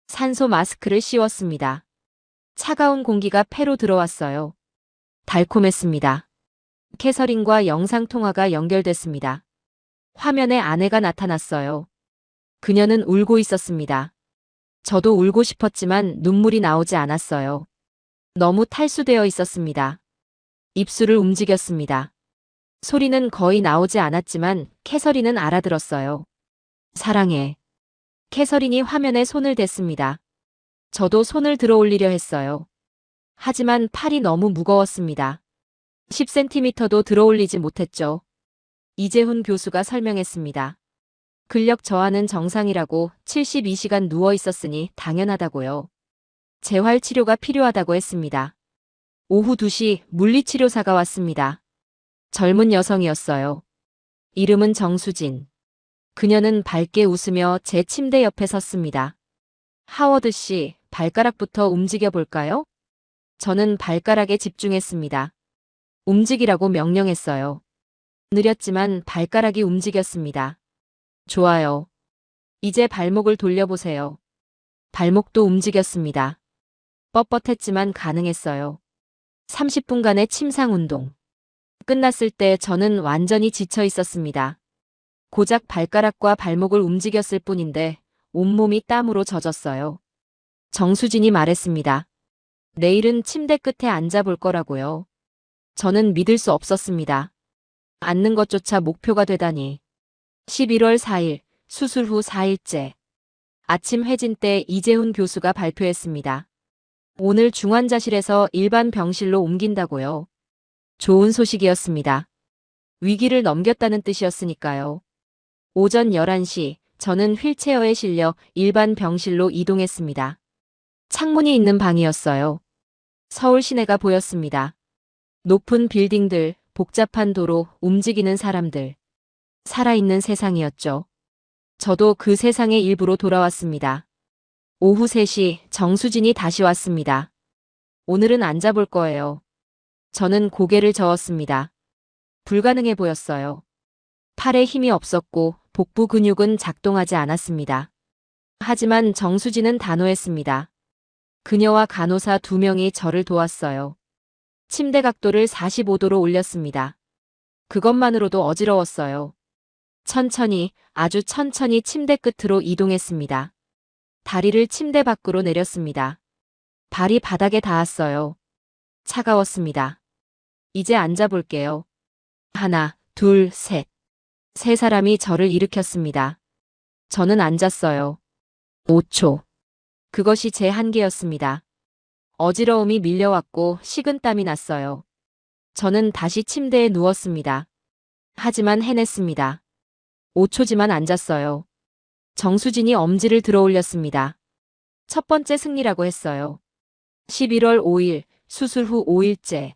산소 마스크를 씌웠습니다. 차가운 공기가 폐로 들어왔어요. 달콤했습니다. 캐서린과 영상통화가 연결됐습니다. 화면에 아내가 나타났어요. 그녀는 울고 있었습니다. 저도 울고 싶었지만 눈물이 나오지 않았어요. 너무 탈수되어 있었습니다. 입술을 움직였습니다. 소리는 거의 나오지 않았지만 캐서린은 알아들었어요. 사랑해. 캐서린이 화면에 손을 댔습니다. 저도 손을 들어 올리려 했어요. 하지만 팔이 너무 무거웠습니다. 10cm도 들어 올리지 못했죠. 이재훈 교수가 설명했습니다. 근력 저하는 정상이라고 72시간 누워 있었으니 당연하다고요. 재활 치료가 필요하다고 했습니다. 오후 2시 물리치료사가 왔습니다. 젊은 여성이었어요. 이름은 정수진. 그녀는 밝게 웃으며 제 침대 옆에 섰습니다. 하워드 씨, 발가락부터 움직여 볼까요? 저는 발가락에 집중했습니다. 움직이라고 명령했어요. 느렸지만 발가락이 움직였습니다. 좋아요. 이제 발목을 돌려보세요. 발목도 움직였습니다. 뻣뻣했지만 가능했어요. 30분간의 침상 운동. 끝났을 때 저는 완전히 지쳐 있었습니다. 고작 발가락과 발목을 움직였을 뿐인데 온몸이 땀으로 젖었어요. 정수진이 말했습니다. 내일은 침대 끝에 앉아볼 거라고요. 저는 믿을 수 없었습니다. 앉는 것조차 목표가 되다니. 11월 4일, 수술 후 4일째. 아침 회진 때 이재훈 교수가 발표했습니다. 오늘 중환자실에서 일반 병실로 옮긴다고요. 좋은 소식이었습니다. 위기를 넘겼다는 뜻이었으니까요. 오전 11시, 저는 휠체어에 실려 일반 병실로 이동했습니다. 창문이 있는 방이었어요. 서울 시내가 보였습니다. 높은 빌딩들, 복잡한 도로, 움직이는 사람들. 살아있는 세상이었죠. 저도 그 세상의 일부로 돌아왔습니다. 오후 3시 정수진이 다시 왔습니다. 오늘은 앉아볼 거예요. 저는 고개를 저었습니다. 불가능해 보였어요. 팔에 힘이 없었고 복부 근육은 작동하지 않았습니다. 하지만 정수진은 단호했습니다. 그녀와 간호사 2명이 저를 도왔어요. 침대 각도를 45도로 올렸습니다. 그것만으로도 어지러웠어요. 천천히, 아주 천천히 침대 끝으로 이동했습니다. 다리를 침대 밖으로 내렸습니다. 발이 바닥에 닿았어요. 차가웠습니다. 이제 앉아볼게요. 하나, 둘, 셋. 3사람이 저를 일으켰습니다. 저는 앉았어요. 5초. 그것이 제 한계였습니다. 어지러움이 밀려왔고 식은땀이 났어요. 저는 다시 침대에 누웠습니다. 하지만 해냈습니다. 5초지만 앉았어요. 정수진이 엄지를 들어 올렸습니다. 첫 번째 승리라고 했어요. 11월 5일, 수술 후 5일째.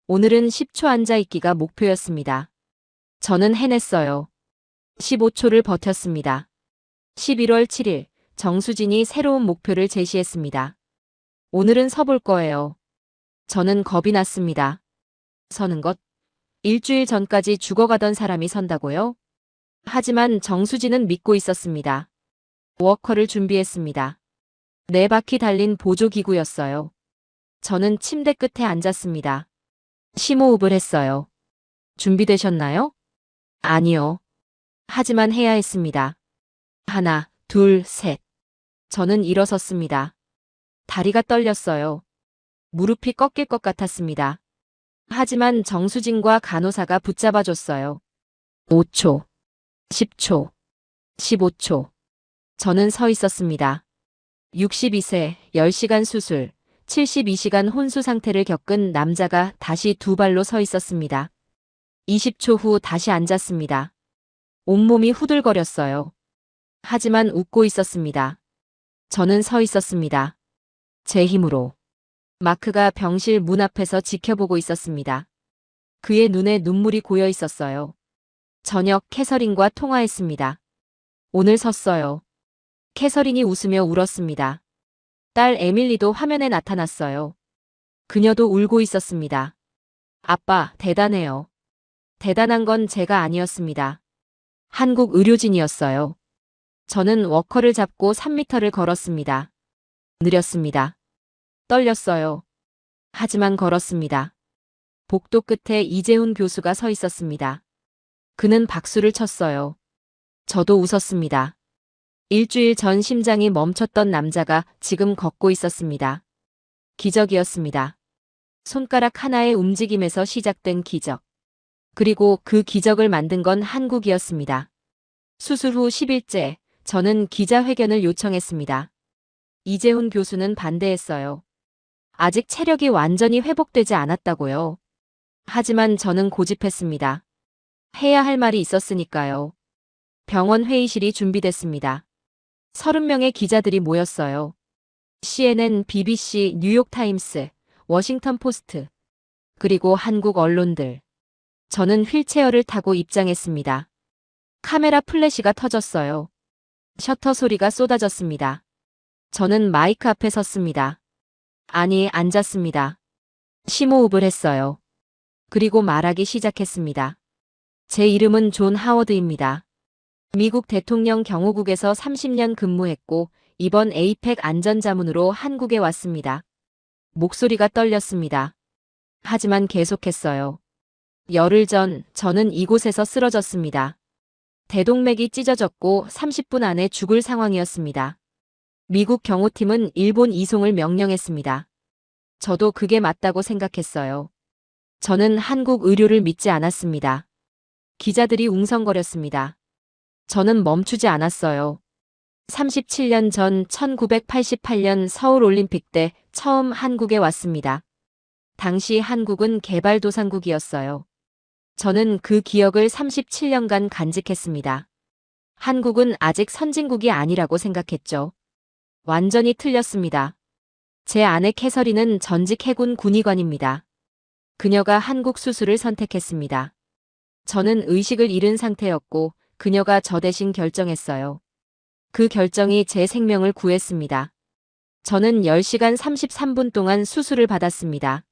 오늘은 10초 앉아있기가 목표였습니다. 저는 해냈어요. 15초를 버텼습니다. 11월 7일, 정수진이 새로운 목표를 제시했습니다. 오늘은 서볼 거예요. 저는 겁이 났습니다. 서는 것? 일주일 전까지 죽어가던 사람이 선다고요? 하지만 정수진은 믿고 있었습니다. 워커를 준비했습니다. 4바퀴 달린 보조기구였어요. 저는 침대 끝에 앉았습니다. 심호흡을 했어요. 준비되셨나요? 아니요. 하지만 해야 했습니다. 하나, 둘, 셋. 저는 일어섰습니다. 다리가 떨렸어요. 무릎이 꺾일 것 같았습니다. 하지만 정수진과 간호사가 붙잡아줬어요. 5초, 10초, 15초. 저는 서 있었습니다. 62세, 10시간 수술, 72시간 혼수 상태를 겪은 남자가 다시 2발로 서 있었습니다. 20초 후 다시 앉았습니다. 온몸이 후들거렸어요. 하지만 웃고 있었습니다. 저는 서 있었습니다. 제 힘으로. 마크가 병실 문 앞에서 지켜보고 있었습니다. 그의 눈에 눈물이 고여 있었어요. 저녁 캐서린과 통화했습니다. 오늘 섰어요. 캐서린이 웃으며 울었습니다. 딸 에밀리도 화면에 나타났어요. 그녀도 울고 있었습니다. 아빠, 대단해요. 대단한 건 제가 아니었습니다. 한국 의료진이었어요. 저는 워커를 잡고 3미터를 걸었습니다. 느렸습니다. 떨렸어요. 하지만 걸었습니다. 복도 끝에 이재훈 교수가 서 있었습니다. 그는 박수를 쳤어요. 저도 웃었습니다. 일주일 전 심장이 멈췄던 남자가 지금 걷고 있었습니다. 기적이었습니다. 손가락 하나의 움직임에서 시작된 기적. 그리고 그 기적을 만든 건 한국이었습니다. 수술 후 10일째, 저는 기자회견을 요청했습니다. 이재훈 교수는 반대했어요. 아직 체력이 완전히 회복되지 않았다고요. 하지만 저는 고집했습니다. 해야 할 말이 있었으니까요. 병원 회의실이 준비됐습니다. 30명의 기자들이 모였어요. CNN, BBC, 뉴욕타임스, 워싱턴 포스트, 그리고 한국 언론들. 저는 휠체어를 타고 입장했습니다. 카메라 플래시가 터졌어요. 셔터 소리가 쏟아졌습니다. 저는 마이크 앞에 섰습니다. 아니, 앉았습니다. 심호흡을 했어요. 그리고 말하기 시작했습니다. 제 이름은 존 하워드입니다. 미국 대통령 경호국에서 30년 근무했고 이번 에이펙 안전자문으로 한국에 왔습니다. 목소리가 떨렸습니다. 하지만 계속했어요. 열흘 전 저는 이곳에서 쓰러졌습니다. 대동맥이 찢어졌고 30분 안에 죽을 상황이었습니다. 미국 경호팀은 일본 이송을 명령했습니다. 저도 그게 맞다고 생각했어요. 저는 한국 의료를 믿지 않았습니다. 기자들이 웅성거렸습니다. 저는 멈추지 않았어요. 37년 전 1988년 서울올림픽 때 처음 한국에 왔습니다. 당시 한국은 개발도상국이었어요. 저는 그 기억을 37년간 간직했습니다. 한국은 아직 선진국이 아니라고 생각했죠. 완전히 틀렸습니다. 제 아내 캐서린은 전직 해군 군의관입니다. 그녀가 한국 수술을 선택했습니다. 저는 의식을 잃은 상태였고 그녀가 저 대신 결정했어요. 그 결정이 제 생명을 구했습니다. 저는 10시간 33분 동안 수술을 받았습니다.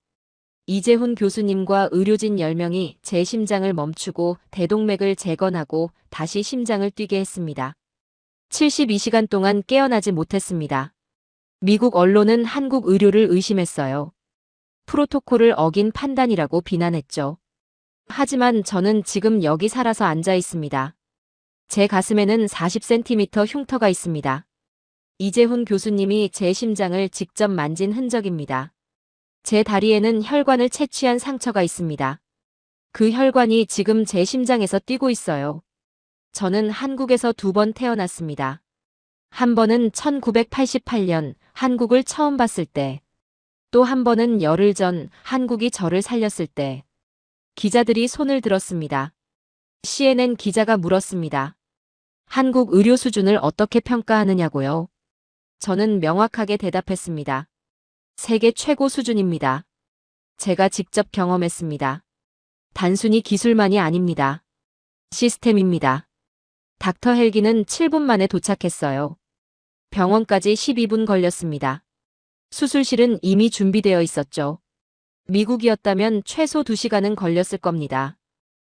이재훈 교수님과 의료진 10명이 제 심장을 멈추고 대동맥을 재건하고 다시 심장을 뛰게 했습니다. 72시간 동안 깨어나지 못했습니다. 미국 언론은 한국 의료를 의심했어요. 프로토콜을 어긴 판단이라고 비난했죠. 하지만 저는 지금 여기 살아서 앉아 있습니다. 제 가슴에는 40cm 흉터가 있습니다. 이재훈 교수님이 제 심장을 직접 만진 흔적입니다. 제 다리에는 혈관을 채취한 상처가 있습니다. 그 혈관이 지금 제 심장에서 뛰고 있어요. 저는 한국에서 2번 태어났습니다. 한 번은 1988년 한국을 처음 봤을 때, 또 한 번은 열흘 전 한국이 저를 살렸을 때. 기자들이 손을 들었습니다. CNN 기자가 물었습니다. 한국 의료 수준을 어떻게 평가하느냐고요? 저는 명확하게 대답했습니다. 세계 최고 수준입니다. 제가 직접 경험했습니다. 단순히 기술만이 아닙니다. 시스템입니다. 닥터 헬기는 7분 만에 도착했어요. 병원까지 12분 걸렸습니다. 수술실은 이미 준비되어 있었죠. 미국이었다면 최소 2시간은 걸렸을 겁니다.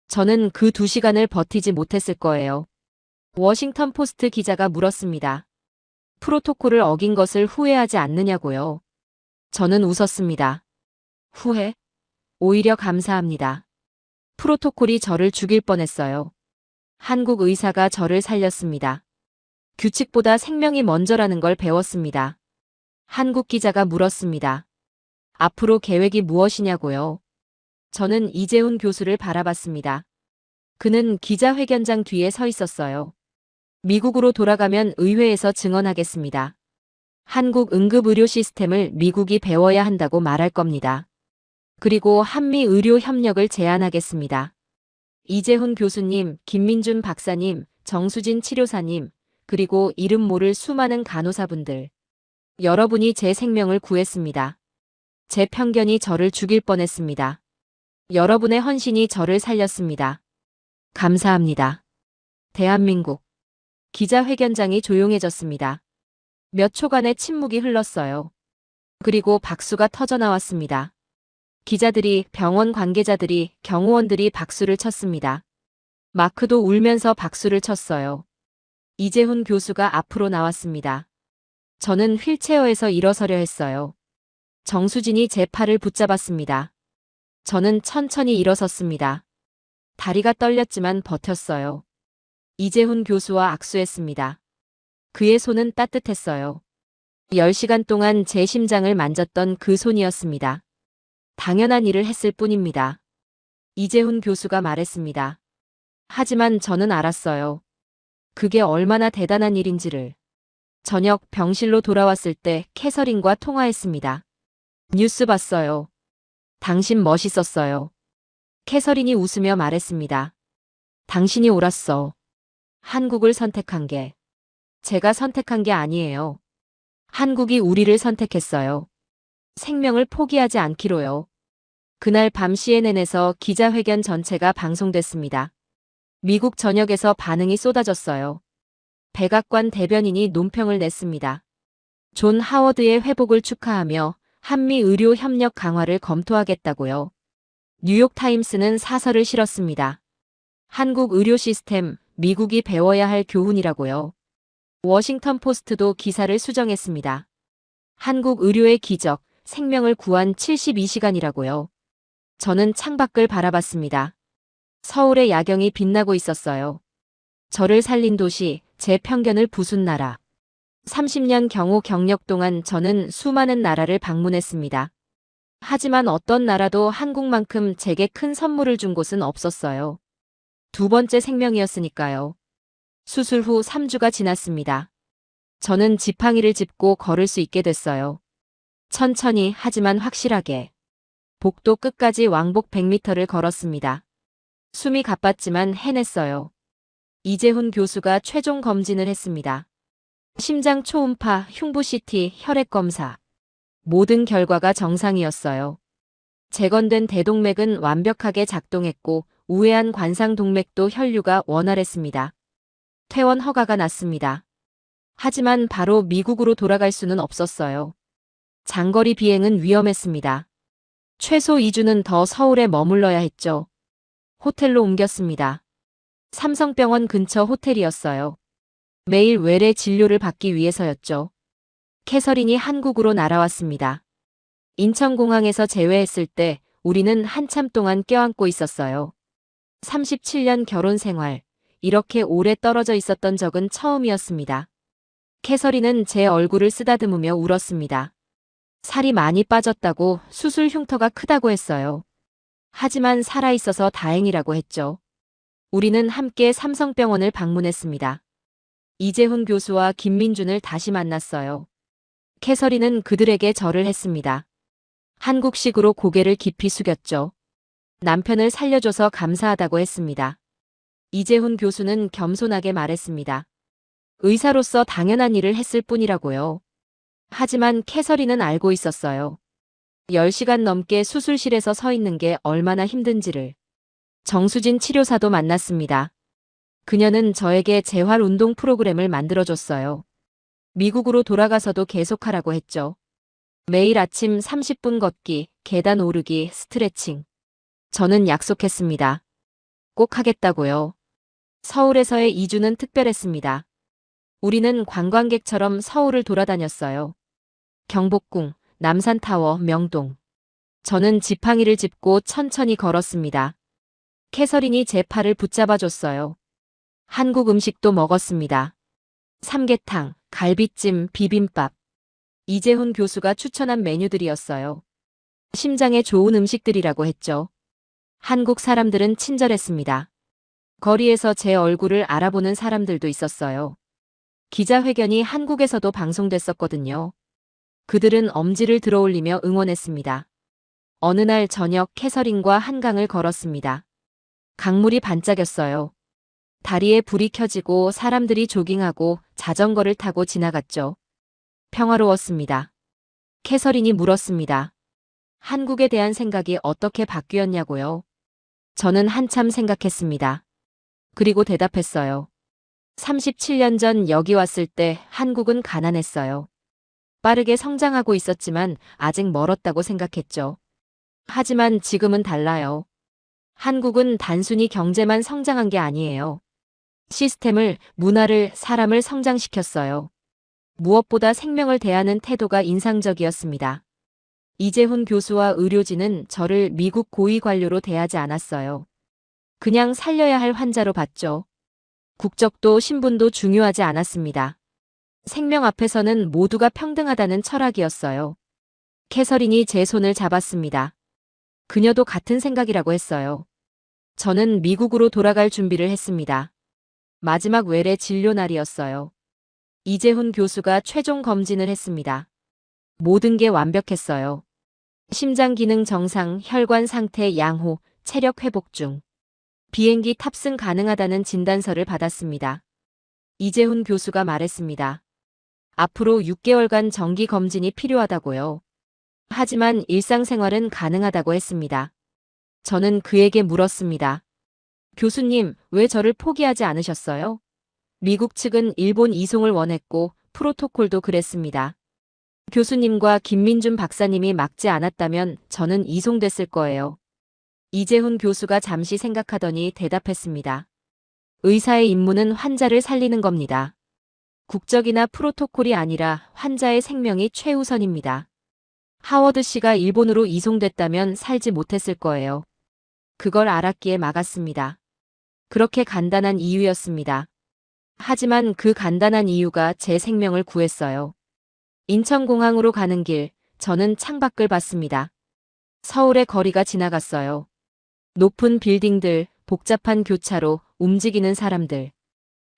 저는 그 2시간을 버티지 못했을 거예요. 워싱턴 포스트 기자가 물었습니다. 프로토콜을 어긴 것을 후회하지 않느냐고요. 저는 웃었습니다. 후회? 오히려 감사합니다. 프로토콜이 저를 죽일 뻔했어요. 한국 의사가 저를 살렸습니다. 규칙보다 생명이 먼저라는 걸 배웠습니다. 한국 기자가 물었습니다. 앞으로 계획이 무엇이냐고요? 저는 이재훈 교수를 바라봤습니다. 그는 기자회견장 뒤에 서 있었어요. 미국으로 돌아가면 의회에서 증언하겠습니다. 한국 응급의료 시스템을 미국이 배워야 한다고 말할 겁니다. 그리고 한미 의료 협력을 제안하겠습니다. 이재훈 교수님, 김민준 박사님, 정수진 치료사님, 그리고 이름 모를 수많은 간호사분들. 여러분이 제 생명을 구했습니다. 제 편견이 저를 죽일 뻔했습니다. 여러분의 헌신이 저를 살렸습니다. 감사합니다. 대한민국. 기자회견장이 조용해졌습니다. 몇 초간의 침묵이 흘렀어요. 그리고 박수가 터져나왔습니다. 기자들이, 병원 관계자들이, 경호원들이 박수를 쳤습니다. 마크도 울면서 박수를 쳤어요. 이재훈 교수가 앞으로 나왔습니다. 저는 휠체어에서 일어서려 했어요. 정수진이 제 팔을 붙잡았습니다. 저는 천천히 일어섰습니다. 다리가 떨렸지만 버텼어요. 이재훈 교수와 악수했습니다. 그의 손은 따뜻했어요. 10시간 동안 제 심장을 만졌던 그 손이었습니다. 당연한 일을 했을 뿐입니다. 이재훈 교수가 말했습니다. 하지만 저는 알았어요. 그게 얼마나 대단한 일인지를. 저녁 병실로 돌아왔을 때 캐서린과 통화했습니다. 뉴스 봤어요. 당신 멋있었어요. 캐서린이 웃으며 말했습니다. 당신이 옳았어. 한국을 선택한 게. 제가 선택한 게 아니에요. 한국이 우리를 선택했어요. 생명을 포기하지 않기로요. 그날 밤 CNN에서 기자회견 전체가 방송됐습니다. 미국 전역에서 반응이 쏟아졌어요. 백악관 대변인이 논평을 냈습니다. 존 하워드의 회복을 축하하며 한미 의료 협력 강화를 검토하겠다고요. 뉴욕타임스는 사설을 실었습니다. 한국 의료 시스템, 미국이 배워야 할 교훈이라고요. 워싱턴 포스트도 기사를 수정했습니다. 한국 의료의 기적, 생명을 구한 72시간이라고요. 저는 창밖을 바라봤습니다. 서울의 야경이 빛나고 있었어요. 저를 살린 도시, 제 편견을 부순 나라. 30년 경호 경력 동안 저는 수많은 나라를 방문했습니다. 하지만 어떤 나라도 한국만큼 제게 큰 선물을 준 곳은 없었어요. 두 번째 생명이었으니까요. 수술 후 3주가 지났습니다. 저는 지팡이를 짚고 걸을 수 있게 됐어요. 천천히 하지만 확실하게. 복도 끝까지 왕복 100m를 걸었습니다. 숨이 가빴지만 해냈어요. 이재훈 교수가 최종 검진을 했습니다. 심장 초음파, 흉부 CT, 혈액 검사. 모든 결과가 정상이었어요. 재건된 대동맥은 완벽하게 작동했고 우회한 관상동맥도 혈류가 원활했습니다. 퇴원 허가가 났습니다. 하지만 바로 미국으로 돌아갈 수는 없었어요. 장거리 비행은 위험했습니다. 최소 2주는 더 서울에 머물러야 했죠. 호텔로 옮겼습니다. 삼성병원 근처 호텔이었어요. 매일 외래 진료를 받기 위해서였죠. 캐서린이 한국으로 날아왔습니다. 인천공항에서 제외했을 때 우리는 한참 동안 껴안고 있었어요. 37년 결혼 생활, 이렇게 오래 떨어져 있었던 적은 처음이었습니다. 캐서린은 제 얼굴을 쓰다듬으며 울었습니다. 살이 많이 빠졌다고, 수술 흉터가 크다고 했어요. 하지만 살아있어서 다행이라고 했죠. 우리는 함께 삼성병원을 방문했습니다. 이재훈 교수와 김민준을 다시 만났어요. 캐서린은 그들에게 절을 했습니다. 한국식으로 고개를 깊이 숙였죠. 남편을 살려줘서 감사하다고 했습니다. 이재훈 교수는 겸손하게 말했습니다. 의사로서 당연한 일을 했을 뿐이라고요. 하지만 캐서린은 알고 있었어요. 10시간 넘게 수술실에서 서 있는 게 얼마나 힘든지를. 정수진 치료사도 만났습니다. 그녀는 저에게 재활 운동 프로그램을 만들어줬어요. 미국으로 돌아가서도 계속하라고 했죠. 매일 아침 30분 걷기, 계단 오르기, 스트레칭. 저는 약속했습니다. 꼭 하겠다고요. 서울에서의 2주는 특별했습니다. 우리는 관광객처럼 서울을 돌아다녔어요. 경복궁, 남산타워, 명동. 저는 지팡이를 짚고 천천히 걸었습니다. 캐서린이 제 팔을 붙잡아줬어요. 한국 음식도 먹었습니다. 삼계탕, 갈비찜, 비빔밥. 이재훈 교수가 추천한 메뉴들이었어요. 심장에 좋은 음식들이라고 했죠. 한국 사람들은 친절했습니다. 거리에서 제 얼굴을 알아보는 사람들도 있었어요. 기자회견이 한국에서도 방송됐었거든요. 그들은 엄지를 들어올리며 응원했습니다. 어느 날 저녁 캐서린과 한강을 걸었습니다. 강물이 반짝였어요. 다리에 불이 켜지고 사람들이 조깅하고 자전거를 타고 지나갔죠. 평화로웠습니다. 캐서린이 물었습니다. 한국에 대한 생각이 어떻게 바뀌었냐고요? 저는 한참 생각했습니다. 그리고 대답했어요. 37년 전 여기 왔을 때 한국은 가난했어요. 빠르게 성장하고 있었지만 아직 멀었다고 생각했죠. 하지만 지금은 달라요. 한국은 단순히 경제만 성장한 게 아니에요. 시스템을, 문화를, 사람을 성장시켰어요. 무엇보다 생명을 대하는 태도가 인상적이었습니다. 이재훈 교수와 의료진은 저를 미국 고위 관료로 대하지 않았어요. 그냥 살려야 할 환자로 봤죠. 국적도 신분도 중요하지 않았습니다. 생명 앞에서는 모두가 평등하다는 철학이었어요. 캐서린이 제 손을 잡았습니다. 그녀도 같은 생각이라고 했어요. 저는 미국으로 돌아갈 준비를 했습니다. 마지막 외래 진료 날이었어요. 이재훈 교수가 최종 검진을 했습니다. 모든 게 완벽했어요. 심장 기능 정상, 혈관 상태 양호, 체력 회복 중. 비행기 탑승 가능하다는 진단서를 받았습니다. 이재훈 교수가 말했습니다. 앞으로 6개월간 정기 검진이 필요하다고요. 하지만 일상생활은 가능하다고 했습니다. 저는 그에게 물었습니다. 교수님, 왜 저를 포기하지 않으셨어요? 미국 측은 일본 이송을 원했고 프로토콜도 그랬습니다. 교수님과 김민준 박사님이 막지 않았다면 저는 이송됐을 거예요. 이재훈 교수가 잠시 생각하더니 대답했습니다. 의사의 임무는 환자를 살리는 겁니다. 국적이나 프로토콜이 아니라 환자의 생명이 최우선입니다. 하워드 씨가 일본으로 이송됐다면 살지 못했을 거예요. 그걸 알았기에 막았습니다. 그렇게 간단한 이유였습니다. 하지만 그 간단한 이유가 제 생명을 구했어요. 인천공항으로 가는 길, 저는 창밖을 봤습니다. 서울의 거리가 지나갔어요. 높은 빌딩들, 복잡한 교차로, 움직이는 사람들.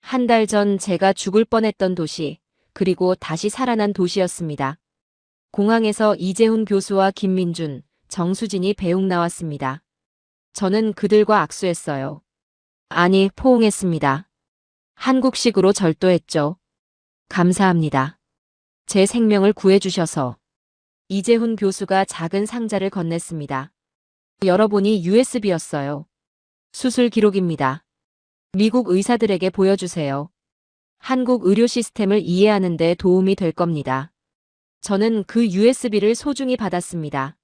한 달 전 제가 죽을 뻔했던 도시, 그리고 다시 살아난 도시였습니다. 공항에서 이재훈 교수와 김민준, 정수진이 배웅 나왔습니다. 저는 그들과 악수했어요. 아니, 포옹했습니다. 한국식으로 절도했죠. 감사합니다. 제 생명을 구해주셔서. 이재훈 교수가 작은 상자를 건넸습니다. 열어보니 USB였어요. 수술 기록입니다. 미국 의사들에게 보여주세요. 한국 의료 시스템을 이해하는 데 도움이 될 겁니다. 저는 그 USB를 소중히 받았습니다.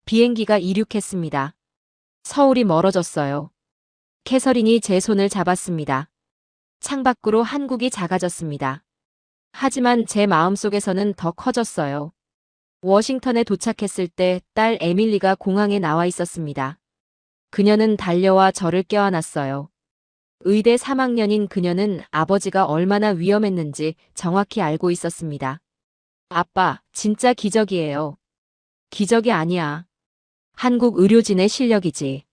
비행기가 이륙했습니다. 서울이 멀어졌어요. 캐서린이 제 손을 잡았습니다. 창밖으로 한국이 작아졌습니다. 하지만 제 마음속에서는 더 커졌어요. 워싱턴에 도착했을 때 딸 에밀리가 공항에 나와 있었습니다. 그녀는 달려와 저를 껴안았어요. 의대 3학년인 그녀는 아버지가 얼마나 위험했는지 정확히 알고 있었습니다. 아빠, 진짜 기적이에요. 기적이 아니야. 한국 의료진의 실력이지.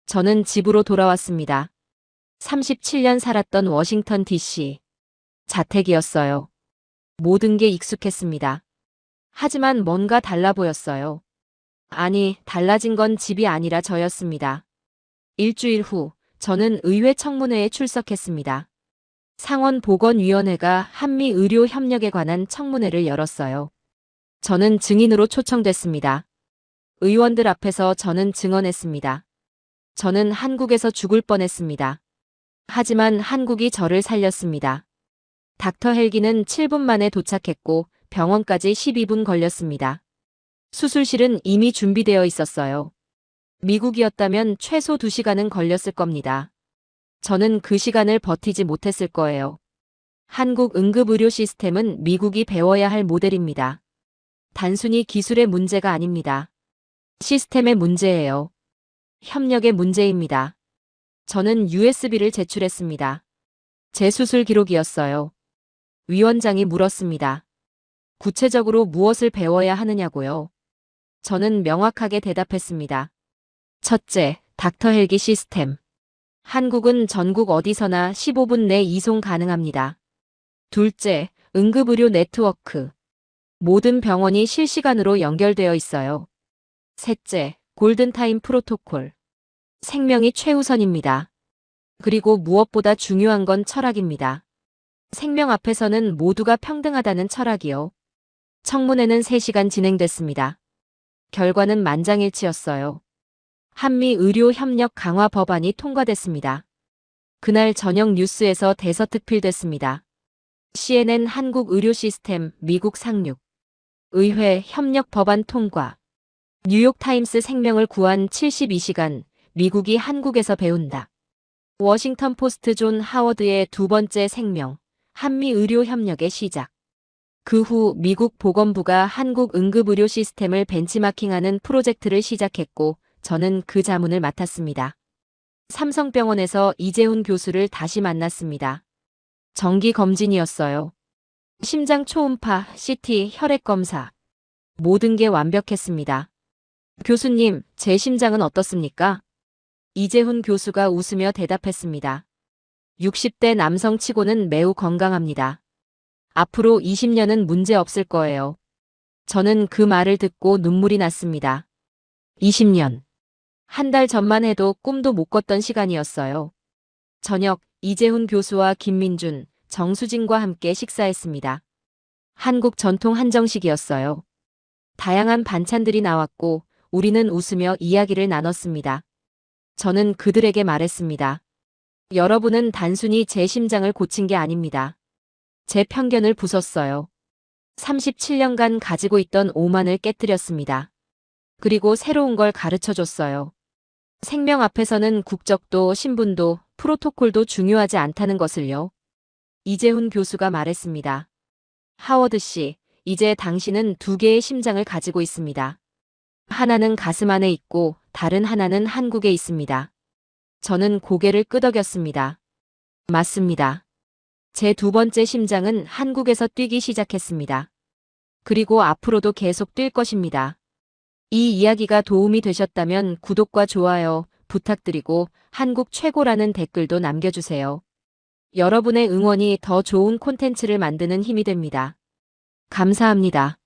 저는 집으로 돌아왔습니다. 37년 살았던 워싱턴 DC. 자택이었어요. 모든 게 익숙했습니다. 하지만 뭔가 달라 보였어요. 아니, 달라진 건 집이 아니라 저였습니다. 일주일 후, 저는 의회 청문회에 출석했습니다. 상원보건위원회가 한미의료협력에 관한 청문회를 열었어요. 저는 증인으로 초청됐습니다. 의원들 앞에서 저는 증언했습니다. 저는 한국에서 죽을 뻔했습니다. 하지만 한국이 저를 살렸습니다. 닥터 헬기는 7분 만에 도착했고 병원까지 12분 걸렸습니다. 수술실은 이미 준비되어 있었어요. 미국이었다면 최소 2시간은 걸렸을 겁니다. 저는 그 시간을 버티지 못했을 거예요. 한국 응급의료 시스템은 미국이 배워야 할 모델입니다. 단순히 기술의 문제가 아닙니다. 시스템의 문제예요. 협력의 문제입니다. 저는 USB를 제출했습니다. 제 수술 기록이었어요. 위원장이 물었습니다. 구체적으로 무엇을 배워야 하느냐고요? 저는 명확하게 대답했습니다. 첫째, 닥터 헬기 시스템. 한국은 전국 어디서나 15분 내 이송 가능합니다. 둘째, 응급의료 네트워크. 모든 병원이 실시간으로 연결되어 있어요. 셋째, 골든타임 프로토콜. 생명이 최우선입니다. 그리고 무엇보다 중요한 건 철학입니다. 생명 앞에서는 모두가 평등하다는 철학이요. 청문회는 3시간 진행됐습니다. 결과는 만장일치였어요. 한미의료협력 강화 법안이 통과됐습니다. 그날 저녁 뉴스에서 대서특필됐습니다. CNN 한국 의료 시스템 미국 상륙. 의회 협력 법안 통과. 뉴욕타임스 생명을 구한 72시간 미국이 한국에서 배운다. 워싱턴 포스트 존 하워드의 두 번째 생명, 한미 의료 협력의 시작. 그 후 미국 보건부가 한국 응급의료 시스템을 벤치마킹하는 프로젝트를 시작했고 저는 그 자문을 맡았습니다. 삼성병원에서 이재훈 교수를 다시 만났습니다. 정기 검진이었어요. 심장 초음파, CT, 혈액 검사. 모든 게 완벽했습니다. 교수님, 제 심장은 어떻습니까? 이재훈 교수가 웃으며 대답했습니다. 60대 남성치고는 매우 건강합니다. 앞으로 20년은 문제 없을 거예요. 저는 그 말을 듣고 눈물이 났습니다. 20년. 한 달 전만 해도 꿈도 못 꿨던 시간이었어요. 저녁, 이재훈 교수와 김민준, 정수진과 함께 식사했습니다. 한국 전통 한정식이었어요. 다양한 반찬들이 나왔고 우리는 웃으며 이야기를 나눴습니다. 저는 그들에게 말했습니다. 여러분은 단순히 제 심장을 고친 게 아닙니다. 제 편견을 부쉈어요. 37년간 가지고 있던 오만을 깨뜨렸습니다. 그리고 새로운 걸 가르쳐줬어요. 생명 앞에서는 국적도 신분도 프로토콜도 중요하지 않다는 것을요. 이재훈 교수가 말했습니다. 하워드 씨, 이제 당신은 두 개의 심장을 가지고 있습니다. 하나는 가슴 안에 있고 다른 하나는 한국에 있습니다. 저는 고개를 끄덕였습니다. 맞습니다. 제 두 번째 심장은 한국에서 뛰기 시작했습니다. 그리고 앞으로도 계속 뛸 것입니다. 이 이야기가 도움이 되셨다면 구독과 좋아요 부탁드리고 한국 최고라는 댓글도 남겨주세요. 여러분의 응원이 더 좋은 콘텐츠를 만드는 힘이 됩니다. 감사합니다.